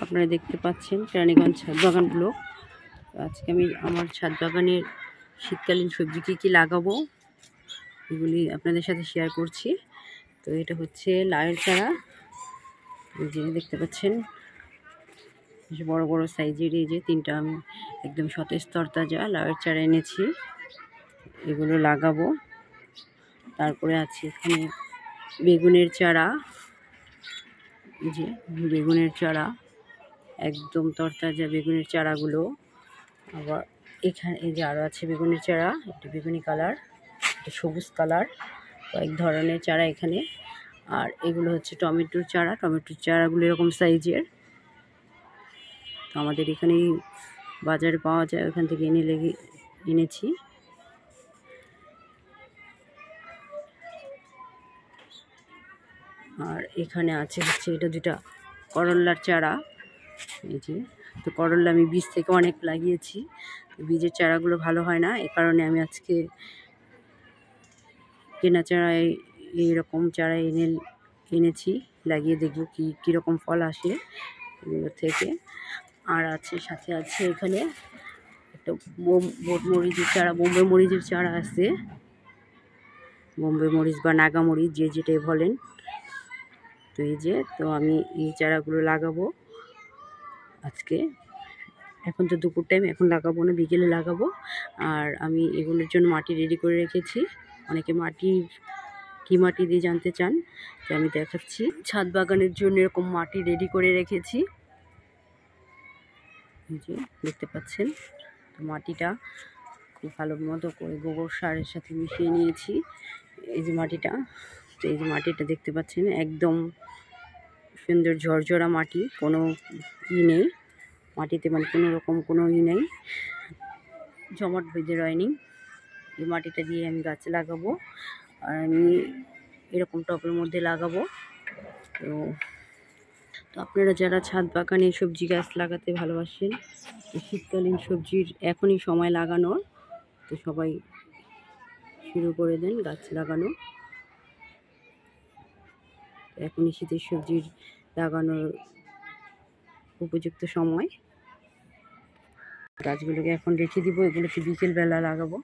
আপনারা দেখতে পাচ্ছেন কেরানীগঞ্জ ছাদ বাগান ব্লক। আজকে আমি আমার ছাদ বাগানের শীতকালীন সবজি কী লাগাবো এগুলি আপনাদের সাথে শেয়ার করছি। তো এটা হচ্ছে লাউয়ের চারা, এই যে দেখতে পাচ্ছেন বড় বড় সাইজের, এই যে তিনটা আমি একদম সতেজ তরতাজা লাউয়ের চারা এনেছি, এগুলো লাগাবো। তারপরে আছে এখানে বেগুনের চারা, এই যে বেগুনের চারা একদম তরতাজা বেগুনের চারাগুলো। আবার এখানে এই যে আরও আছে বেগুনের চারা, একটা বেগুনি কালার, একটা সবুজ কালার, কয়েক ধরনের চারা এখানে। আর এগুলো হচ্ছে টমেটোর চারা, টমেটোর চারাগুলো এরকম সাইজের। তো আমাদের এখানেই বাজারে পাওয়া যায়, ওখান থেকে এনেছি। আর এখানে আছে হচ্ছে এটা দুটা করল্লার চারা, এই যে। তো করল্লা আমি বীজ থেকে অনেক লাগিয়েছি, বীজের চারাগুলো ভালো হয় না, এ কারণে আমি আজকে কেনা চারায় এইরকম চারা এনেছি, লাগিয়ে দেখব কীরকম ফল আসে এগুলো থেকে। আর আছে সাথে আছে এখানে একটা মরিচের চারা, বোম্বে মরিচের চারা আছে, বোম্বে মরিচ বা নাগা মরিচ যে যেটাই বলেন। তো এই যে, তো আমি এই চারাগুলো লাগাবো আজকে। এখন তো দুপুর টাইম, এখন লাগাবো না, বিকেলে লাগাবো। আর আমি এগুলোর জন্য মাটি রেডি করে রেখেছি। অনেকে কি মাটি দিয়ে জানতে চান, তো আমি দেখাচ্ছি। ছাদ বাগানের জন্য এরকম মাটি রেডি করে রেখেছি, এই যে দেখতে পাচ্ছেন। তো মাটিটা খুব ভালো মতো করে গোবর সারের সাথে মিশিয়ে নিয়েছি, এই যে মাটিটা। তো এই যে মাটিটা দেখতে পাচ্ছেন একদম সুন্দর ঝরঝরা মাটি, কোনো নেই মাটিতে, মানে কোনো রকম কোনো নেই, জমাট বেঁধে রয়নি। এই মাটিটা দিয়ে আমি গাছ লাগাবো, আর আমি এরকম টবের মধ্যে লাগাবো। তো আপনারা যারা ছাদ বাগানে সবজি গাছ লাগাতে ভালোবাসেন, শীতকালীন সবজির এখনই সময় লাগানোর, তো সবাই শুরু করে দেন গাছ লাগানো। এখনই শীতের সবজির লাগানোর উপযুক্ত সময়। গাছগুলোকে এখন রেখে দিব, এগুলোকে বিকেলবেলা লাগাবো।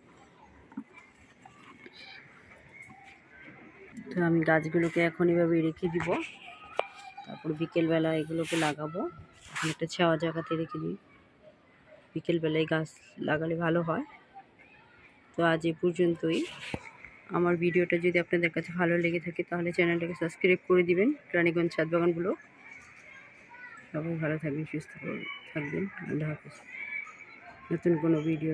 তো আমি গাছগুলোকে এখন এভাবে রেখে দিব, তারপর বিকেলবেলা এগুলোকে লাগাবো। এখন একটা ছাওয়া জায়গাতে রেখে দিই, বিকেলবেলায় গাছ লাগালে ভালো হয়। তো আজ এ পর্যন্তই। আমার ভিডিওটা যদি আপনাদের কাছে ভালো লেগে থাকে তাহলে চ্যানেলটাকে সাবস্ক্রাইব করে দিবেন। কেরানীগঞ্জ ছাদ বাগান ব্লক। সবাই ভালো থাকবেন, সুস্থ থাকবেন। আল্লাহ হাফেজ। নতুন কোনো ভিডিও